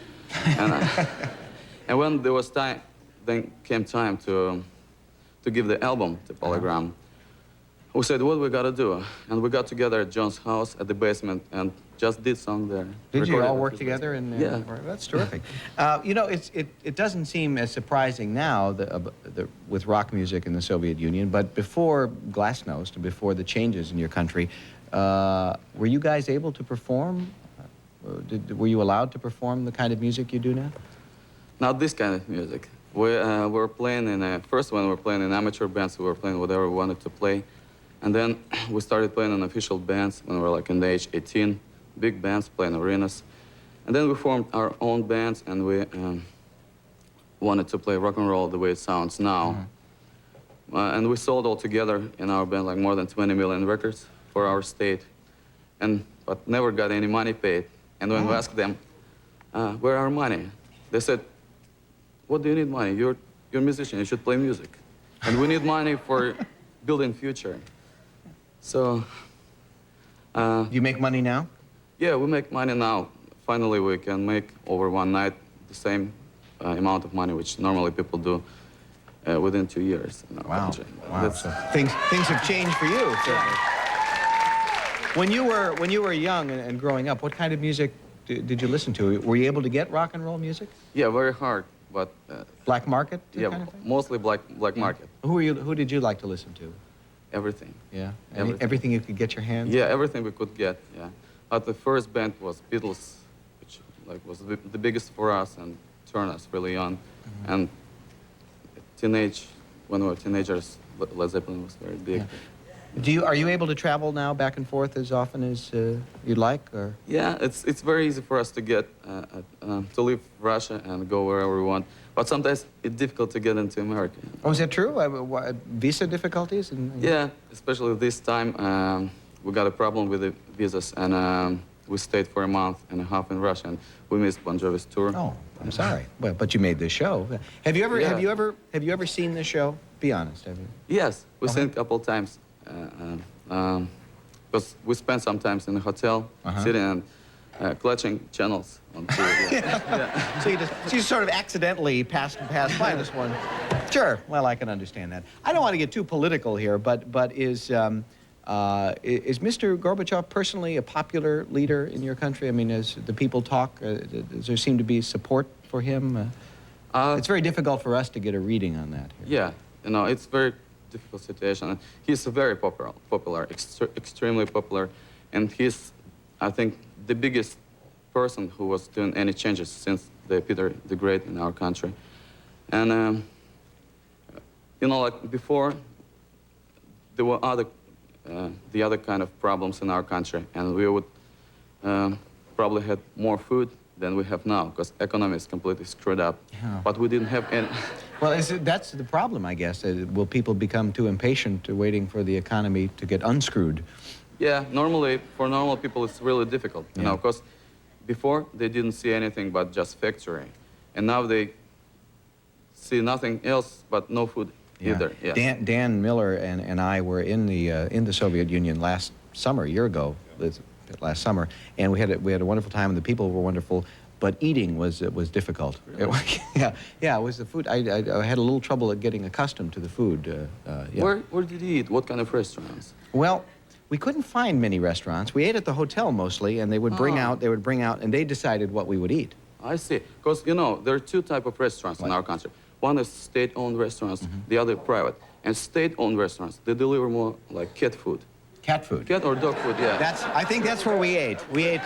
And when there was time, then came time to give the album to Polygram, we said, what we got to do? And we got together at John's house at the basement and just did song there. Did you all work together? Yeah. That's terrific. You know, it doesn't seem as surprising now with rock music in the Soviet Union, but before Glasnost and before the changes in your country, were you guys able to perform? Were you allowed to perform the kind of music you do now? Not this kind of music. We were playing in, first when we were playing in amateur bands, we were playing whatever we wanted to play. And then we started playing in official bands when we were like in the age 18, big bands playing arenas. And then we formed our own bands, and we wanted to play rock and roll the way it sounds now. And we sold altogether in our band like more than 20 million records for our state, but never got any money paid. And when we asked them, where our money? They said, what do you need money? You're a musician, you should play music. And we need money for building future. So... you make money now? Yeah, we make money now. Finally, we can make over one night the same amount of money which normally people do within 2 years in our country. Wow. So things have changed for you. When you were young and growing up, what kind of music did you listen to? Were you able to get rock and roll music? Yeah, very hard, but... black market? Yeah, kind of thing? mostly black market. Who did you like to listen to? Everything. Yeah? Everything you could get your hands on? Yeah, everything we could get, yeah. But the first band was Beatles, which was the biggest for us and turned us really on. And when we were teenagers, Led Zeppelin was very big. Yeah. Are you able to travel now back and forth as often as you'd like? Or? Yeah, it's very easy for us to get to leave Russia and go wherever we want. But sometimes it's difficult to get into America. Oh, is that true? Visa difficulties? Yeah, especially this time. We got a problem with the visas, and we stayed for a month and a half in Russia, and we missed Bon Jovi's tour. Oh, I'm sorry. Well, but you made this show. Have you ever seen this show? Be honest, have you? Yes, we've seen it a couple times. Because we spent some time in the hotel, sitting and clutching channels on TV. Yeah. So you sort of accidentally passed by this one. Sure. Well, I can understand that. I don't want to get too political here, but is Mr. Gorbachev personally a popular leader in your country? I mean, as the people talk, does there seem to be support for him? It's very difficult for us to get a reading on that here. Yeah, you know, it's very difficult situation. He's very popular, extremely popular, and he's, I think, the biggest person who was doing any changes since Peter the Great in our country. And, you know, like before, there were the other kind of problems in our country, and we would probably have more food than we have now, because economy is completely screwed up. Yeah. But we didn't have any... Well, that's the problem, I guess. Will people become too impatient waiting for the economy to get unscrewed? Yeah, normally, for normal people, it's really difficult, you know, because before they didn't see anything but just factory, and now they see nothing else but no food either. Yeah. Dan Miller and I were in the Soviet Union last summer, a year ago, last summer, and we had a wonderful time, and the people were wonderful. But eating was difficult. Really? Yeah, it was the food. I had a little trouble at getting accustomed to the food. Yeah. Where did you eat? What kind of restaurants? Well, we couldn't find many restaurants. We ate at the hotel mostly, and they would bring out, and they decided what we would eat. I see. Because, you know, there are two types of restaurants in our country. One is state-owned restaurants, the other private. And state-owned restaurants, they deliver more like cat food. Cat food? Cat or dog food, yeah. I think that's where we ate. We ate.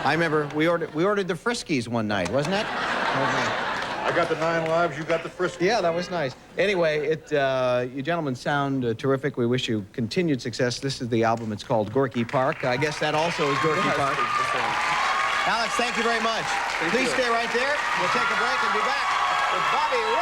I remember we ordered the Friskies one night, wasn't it? I got the 9 lives, you got the Friskies. Yeah, that was nice. Anyway, you gentlemen sound terrific. We wish you continued success. This is the album. It's called Gorky Park. I guess that also is Gorky Park. Alex, thank you very much. Please stay right there. We'll take a break and be back with Bobby Rivers.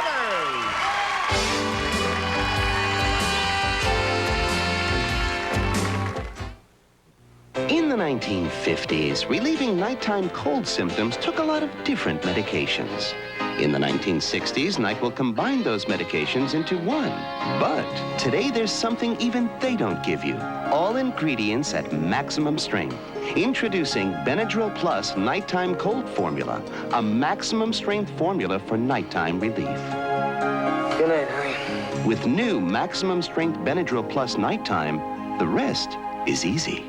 In the 1950s, relieving nighttime cold symptoms took a lot of different medications. In the 1960s, NyQuil combined those medications into one. But today, there's something even they don't give you. All ingredients at maximum strength. Introducing Benadryl Plus Nighttime Cold Formula, a maximum strength formula for nighttime relief. Good night, honey. With new maximum strength Benadryl Plus Nighttime, the rest is easy.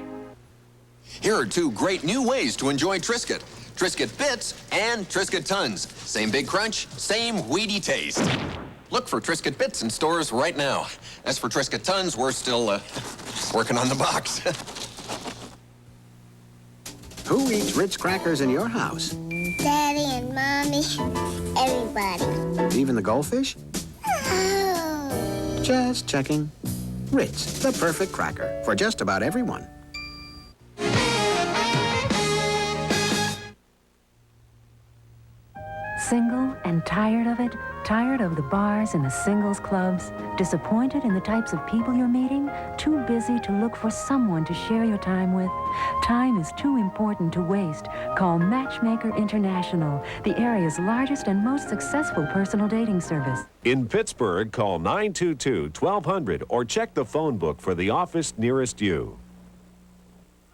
Here are 2 great new ways to enjoy Triscuit. Triscuit Bits and Triscuit Tons. Same big crunch, same weedy taste. Look for Triscuit Bits in stores right now. As for Triscuit Tons, we're still working on the box. Who eats Ritz crackers in your house? Daddy and Mommy, everybody. Even the goldfish? Oh. Just checking. Ritz, the perfect cracker for just about everyone. Single and tired of it? Tired of the bars and the singles clubs? Disappointed in the types of people you're meeting? Too busy to look for someone to share your time with? Time is too important to waste. Call Matchmaker International, the area's largest and most successful personal dating service. In Pittsburgh, call 922-1200 or check the phone book for the office nearest you.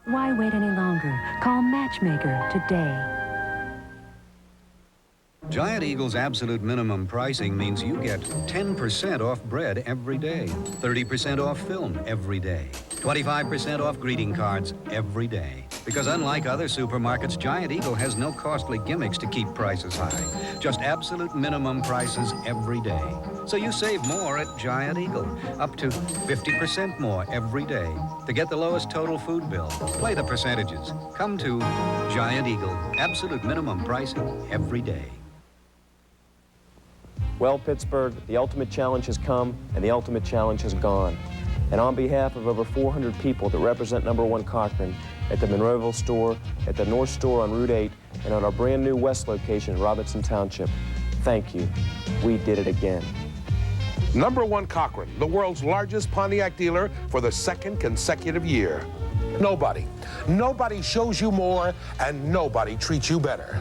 Why wait any longer? Call Matchmaker today. Giant Eagle's absolute minimum pricing means you get 10% off bread every day, 30% off film every day, 25% off greeting cards every day. Because unlike other supermarkets, Giant Eagle has no costly gimmicks to keep prices high. Just absolute minimum prices every day. So you save more at Giant Eagle, up to 50% more every day. To get the lowest total food bill, play the percentages. Come to Giant Eagle, absolute minimum pricing every day. Well, Pittsburgh, the ultimate challenge has come and the ultimate challenge has gone. And on behalf of over 400 people that represent Number 1 Cochran at the Monroeville store, at the North store on Route 8, and at our brand new West location in Robinson Township, thank you. We did it again. Number 1 Cochran, the world's largest Pontiac dealer for the 2nd consecutive year. Nobody shows you more and nobody treats you better.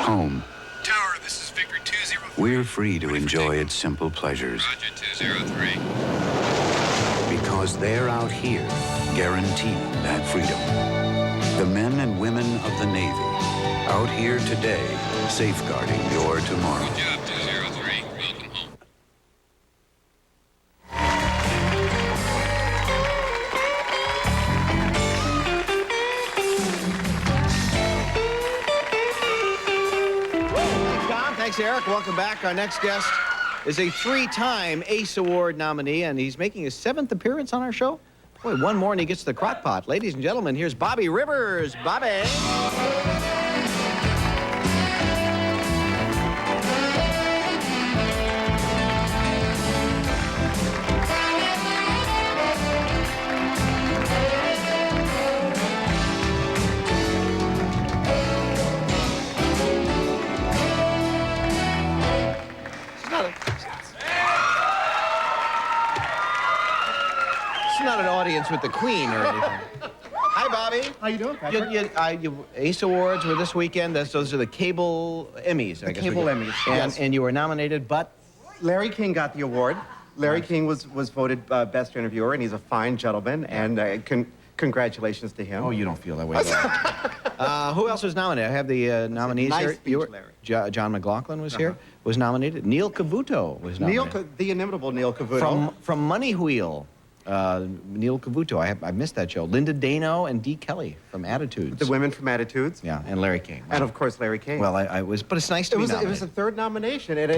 Home. Tower, this is Victor 203. We're free to enjoy its simple pleasures. Roger 203. Because they're out here, guarantee that freedom. The men and women of the Navy, out here today, safeguarding your tomorrow. Good job, 203. Welcome home. Thanks, Eric. Welcome back. Our next guest is a 3-time ACE Award nominee, and he's making his 7th appearance on our show. Boy, one more and he gets the crock pot. Ladies and gentlemen, here's Bobby Rivers. Bobby. Not an audience with the Queen or anything. Hi, Hi, Bobby. How you doing, Patrick? You Ace Awards were this weekend. Those are the cable Emmys, I guess. Cable Emmys, yes. And you were nominated, but Larry King got the award. Larry King was voted Best Interviewer, and he's a fine gentleman, and congratulations to him. Oh, you don't feel that way. Who else was nominated? I have the nominees nice here. speech, Larry. John McLaughlin was here, was nominated. Neil Cavuto was nominated. The inimitable Neil Cavuto. From Money Wheel. Neil Cavuto, I missed that show. Linda Dano and Dee Kelly from Attitudes. The women from Attitudes. Yeah, and Larry King. And of course, Larry King. Well, but it's nice to be nominated. It was the third nomination, and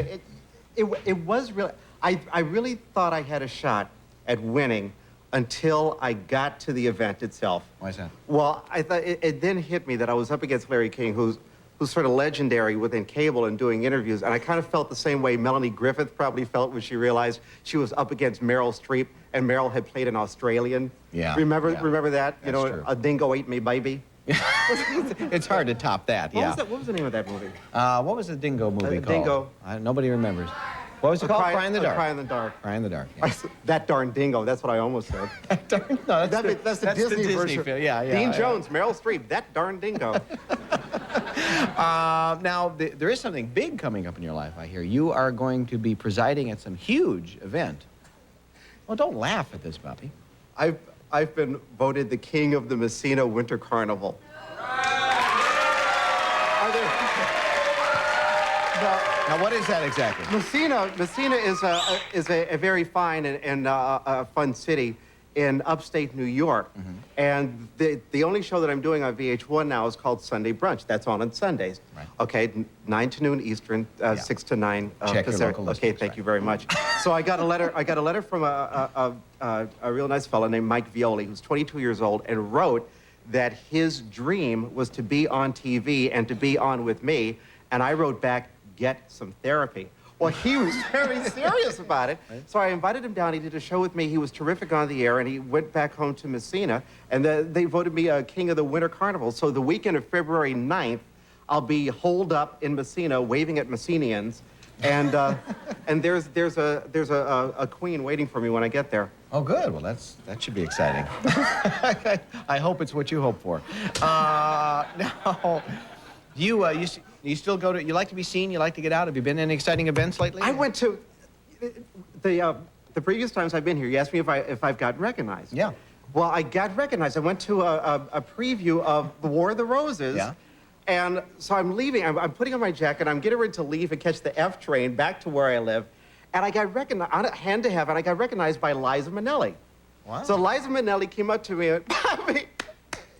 it was really. I really thought I had a shot at winning until I got to the event itself. Why is that? Well, I thought it then hit me that I was up against Larry King, who's sort of legendary within cable and doing interviews, and I kind of felt the same way Melanie Griffith probably felt when she realized she was up against Meryl Streep, and Meryl had played an Australian. Yeah. Remember that? That's true. A dingo ate me, baby. It's hard to top that. Yeah. What was the name of that movie? What was the dingo movie called? Dingo. Nobody remembers. What was it called? Cry in the Dark. Cry in the Dark. Cry in the Dark. Yeah. That darn dingo. That's what I almost said. No, that's the Disney version. Film. Yeah. Dean Jones, Meryl Streep. That darn dingo. Now, there is something big coming up in your life, I hear. You are going to be presiding at some huge event. Well, don't laugh at this, Bobby. I've been voted the king of the Messina Winter Carnival. Now, what is that exactly? Messina is a very fine and fun city in upstate New York. Mm-hmm. And the only show that I'm doing on VH1 now is called Sunday Brunch. That's on Sundays. Right. Okay, 9 to noon Eastern, 6 to 9 Check your Pacific. local Okay, thank you very much. So I got a letter from a real nice fellow named Mike Violi, who's 22 years old, and wrote that his dream was to be on TV and to be on with me. And I wrote back, get some therapy. Well, he was very serious about it. So I invited him down. He did a show with me. He was terrific on the air, and he went back home to Messina, and they voted me king of the Winter Carnival. So the weekend of February 9th, I'll be holed up in Messina, waving at Messinians, and there's a queen waiting for me when I get there. Oh, good. Well, that should be exciting. I hope it's what you hope for. Now, you still go to? You like to be seen? You like to get out? Have you been in any exciting events lately? I went to the previous times I've been here. You asked me if I've gotten recognized. Yeah. Well, I got recognized. I went to a preview of The War of the Roses. Yeah. And so I'm leaving. I'm putting on my jacket. I'm getting ready to leave and catch the F train back to where I live. And I got recognized, hand to heaven, I got recognized by Liza Minnelli. Wow. So Liza Minnelli came up to me and, Bobby,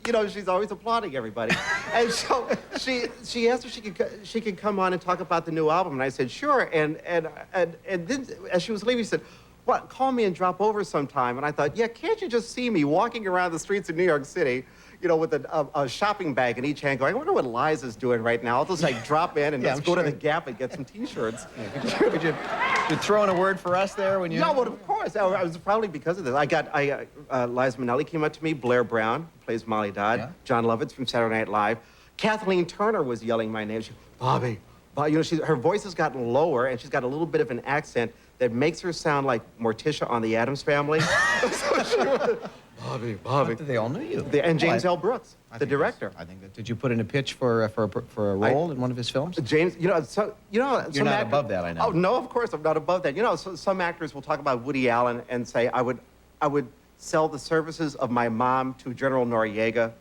you know, she's always applauding everybody. And so she asked if she could come on and talk about the new album. And I said, sure. And then as she was leaving, she said, what, call me and drop over sometime. And I thought, yeah, can't you just see me walking around the streets of New York City, you know, with a shopping bag in each hand going, I wonder what Liza's doing right now. I'll just like drop in and just go to the Gap and get some T-shirts. Yeah, would you throw in a word for us there when you? No, well, of course. I was probably because of this. Liza Minnelli came up to me, Blair Brown, who plays Molly Dodd, Yeah. John Lovitz from Saturday Night Live. Kathleen Turner was yelling my name. She, Bobby. You know, her voice has gotten lower, and she's got a little bit of an accent that makes her sound like Morticia on the Addams Family. So she was, Bobby. They all knew you. And James L. Brooks, the director. I think that. Did you put in a pitch for a role in one of his films? James, you're not above that, I know. Oh no, of course I'm not above that. You know, some actors will talk about Woody Allen and say, I would sell the services of my mom to General Noriega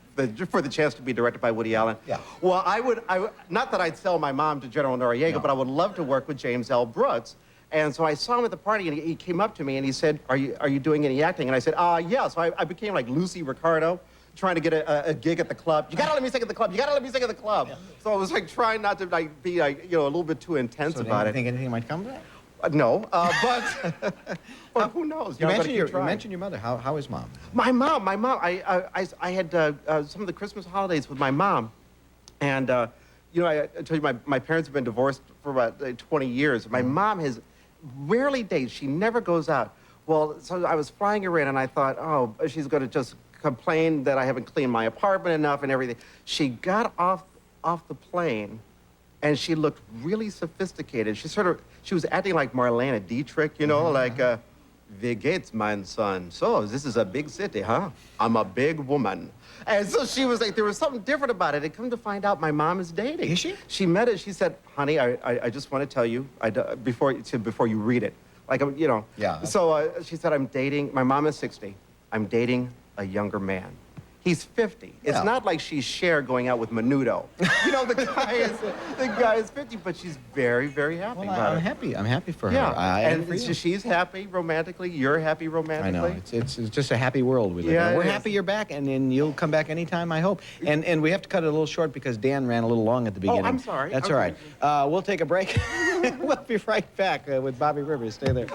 for the chance to be directed by Woody Allen. Yeah. Well, I would not that I'd sell my mom to General Noriega, but I would love to work with James L. Brooks. And so I saw him at the party, and he came up to me, and he said, are you doing any acting? And I said, yeah. So I became like Lucy Ricardo, trying to get a gig at the club. You gotta let me sing at the club. You gotta let me sing at the club. Yeah. So I was like trying not to be a little bit too intense about it. Do you think anything might come of that? No, but who knows? You mentioned your mother. How is Mom? My mom. I had some of the Christmas holidays with my mom, and you know, I told you my parents have been divorced for about 20 years. My mom has rarely dates. She never goes out. Well, so I was flying her in, and I thought, oh, she's going to just complain that I haven't cleaned my apartment enough and everything. She got off the plane, and she looked really sophisticated. She was acting like Marlena Dietrich, you know, like, Wie geht's, mein son? So, this is a big city, huh? I'm a big woman. And so she was like, there was something different about it. And come to find out, my mom is dating. Is she? She met it. She said, honey, I just want to tell you, before you read it. Like, you know. Yeah. So she said, I'm dating, my mom is 60. I'm dating a younger man. He's 50. It's Yeah. not like she's Cher going out with Menudo. You know, the guy is 50, but she's very, very happy Well, about I'm it. happy. I'm happy for her. Yeah, I am and for you. she's happy romantically. You're happy I romantically. know. It's just a happy world we live Yeah, in. We're it is. happy you're back, and you'll come back anytime, I hope. And we have to cut it a little short because Dan ran a little long at the beginning. I'm sorry. That's Okay. all right. We'll take a break. We'll be right back with Bobby Rivers. Stay there.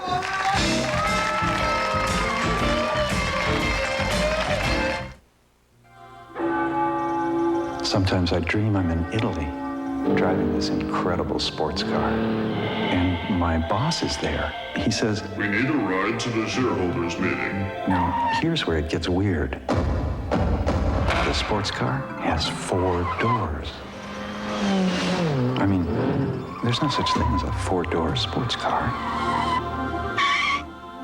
Sometimes I dream I'm in Italy, driving this incredible sports car. And my boss is there. He says, "We need a ride to the shareholders meeting." Now, here's where it gets weird. The sports car has 4 doors. I mean, there's no such thing as a 4-door sports car.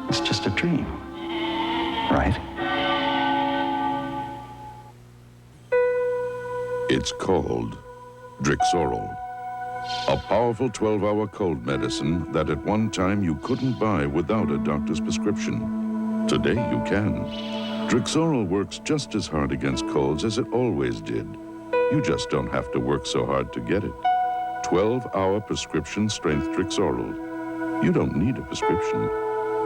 It's just a dream, right? It's called Drixoral, a powerful 12-hour cold medicine that at one time you couldn't buy without a doctor's prescription. Today you can. Drixoral works just as hard against colds as it always did. You just don't have to work so hard to get it. 12-hour prescription strength Drixoral. You don't need a prescription,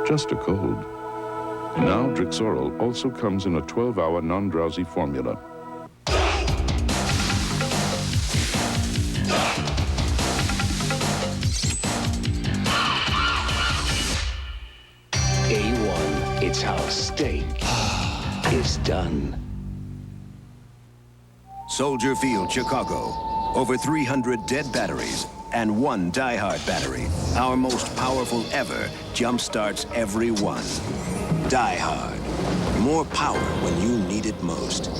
just a cold. Now Drixoral also comes in a 12-hour non-drowsy formula. A1, it's how steak is done. Soldier Field, Chicago. Over 300 dead batteries and 1 die-hard battery. Our most powerful ever jump-starts every one. Die-hard. More power when you need it most.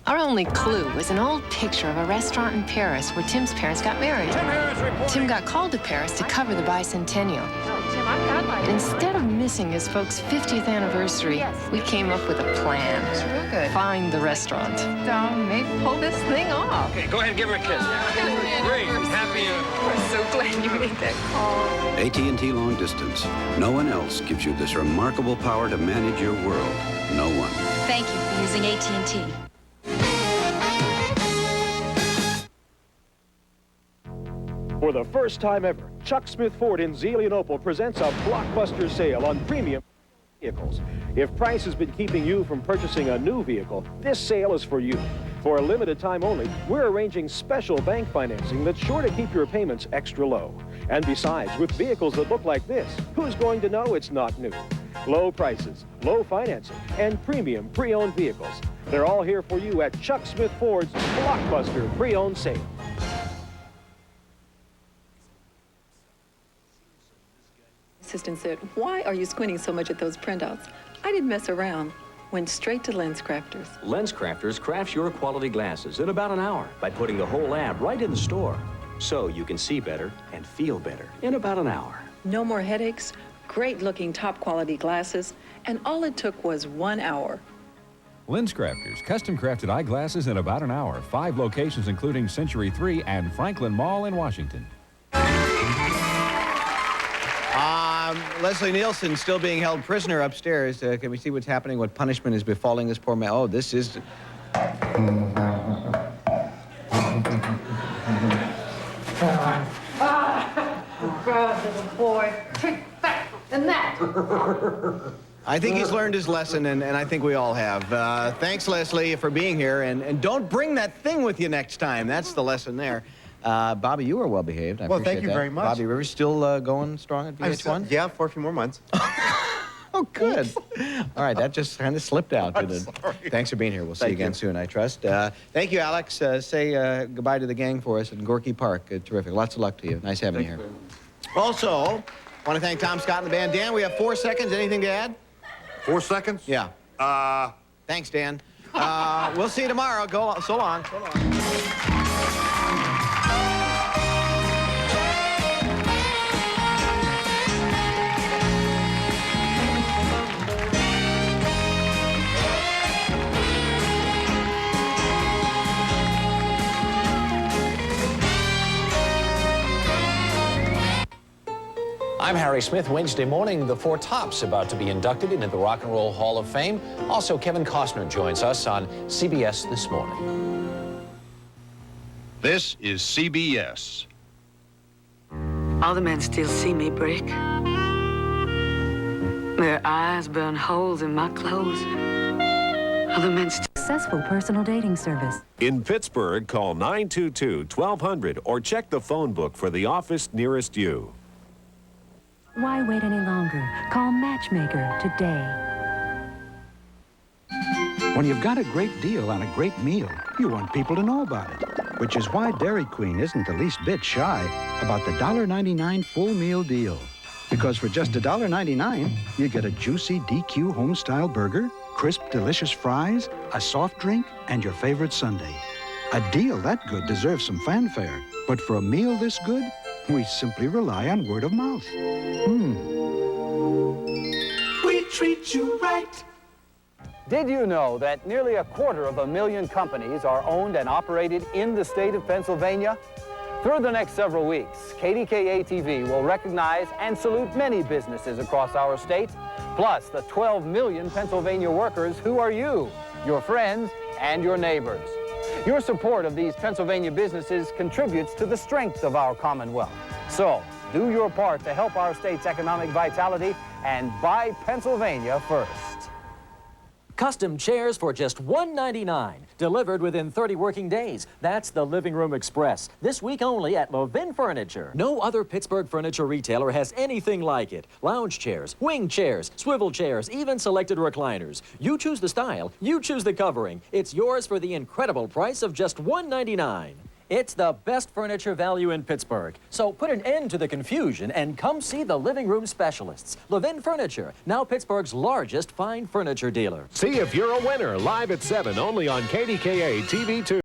Our only clue was an old picture of a restaurant in Paris where Tim's parents got married. Tim got called to Paris to cover the bicentennial. And instead of missing his folks' 50th anniversary, we came up with a plan. It's real good. Find the restaurant. Maybe pull this thing off. Okay, go ahead and give her a kiss. Great, happy. We're so glad you made that call. AT&T Long Distance. No one else gives you this remarkable power to manage your world. No one. Thank you for using AT&T. For the first time ever, Chuck Smith Ford in Zelienople presents a blockbuster sale on premium vehicles. If price has been keeping you from purchasing a new vehicle, this sale is for you. For a limited time only, we're arranging special bank financing that's sure to keep your payments extra low. And besides, with vehicles that look like this, who's going to know it's not new? Low prices, low financing, and premium pre-owned vehicles. They're all here for you at Chuck Smith Ford's blockbuster pre-owned sale. Assistant said, "Why are you squinting so much at those printouts?" I didn't mess around. Went straight to Lens Crafters. Lens Crafters crafts your quality glasses in about an hour by putting the whole lab right in the store. So you can see better and feel better in about an hour. No more headaches, great looking top quality glasses, and all it took was 1 hour. Lens Crafters, custom crafted eyeglasses in about an hour. 5 locations including Century 3 and Franklin Mall in Washington. Leslie Nielsen still being held prisoner upstairs. Can we see what's happening? What punishment is befalling this poor man? Oh, this is... God, little boy. Take that and that. I think he's learned his lesson, and I think we all have. Thanks, Leslie, for being here. And don't bring that thing with you next time. That's the lesson there. Bobby, you were well behaved. Well, thank you very much. Bobby Rivers still going strong at VH1? Yeah, for a few more months. Oh, good. All right, that just kind of slipped out, didn't it? Sorry. Thanks for being here. We'll see you again soon, I trust. Thank you, Alex. Say goodbye to the gang for us in Gorky Park. Terrific. Lots of luck to you. Nice having you here. Also, want to thank Tom Scott and the band. Dan, we have 4 seconds. Anything to add? 4 seconds? Yeah. Thanks, Dan. We'll see you tomorrow. So long. So long. I'm Harry Smith. Wednesday morning, the Four Tops about to be inducted into the Rock and Roll Hall of Fame. Also, Kevin Costner joins us on CBS This Morning. This is CBS. All the men still see me break. Their eyes burn holes in my clothes. Other men successful personal dating service. In Pittsburgh, call 922-1200 or check the phone book for the office nearest you. Why wait any longer? Call Matchmaker today. When you've got a great deal on a great meal, you want people to know about it. Which is why Dairy Queen isn't the least bit shy about the $1.99 full meal deal. Because for just $1.99, you get a juicy DQ home-style burger, crisp, delicious fries, a soft drink, and your favorite sundae. A deal that good deserves some fanfare. But for a meal this good, we simply rely on word of mouth. We treat you right. Did you know that nearly 250,000 companies are owned and operated in the state of Pennsylvania? Through the next several weeks, KDKA-TV will recognize and salute many businesses across our state, plus the 12 million Pennsylvania workers who are you, your friends, and your neighbors. Your support of these Pennsylvania businesses contributes to the strength of our Commonwealth. So, do your part to help our state's economic vitality and buy Pennsylvania first. Custom chairs for just $1.99, delivered within 30 working days. That's the Living Room Express, this week only at Levin Furniture. No other Pittsburgh furniture retailer has anything like it. Lounge chairs, wing chairs, swivel chairs, even selected recliners. You choose the style, you choose the covering. It's yours for the incredible price of just $1.99. It's the best furniture value in Pittsburgh. So put an end to the confusion and come see the living room specialists. Levin Furniture, now Pittsburgh's largest fine furniture dealer. See if you're a winner live at 7 only on KDKA TV2.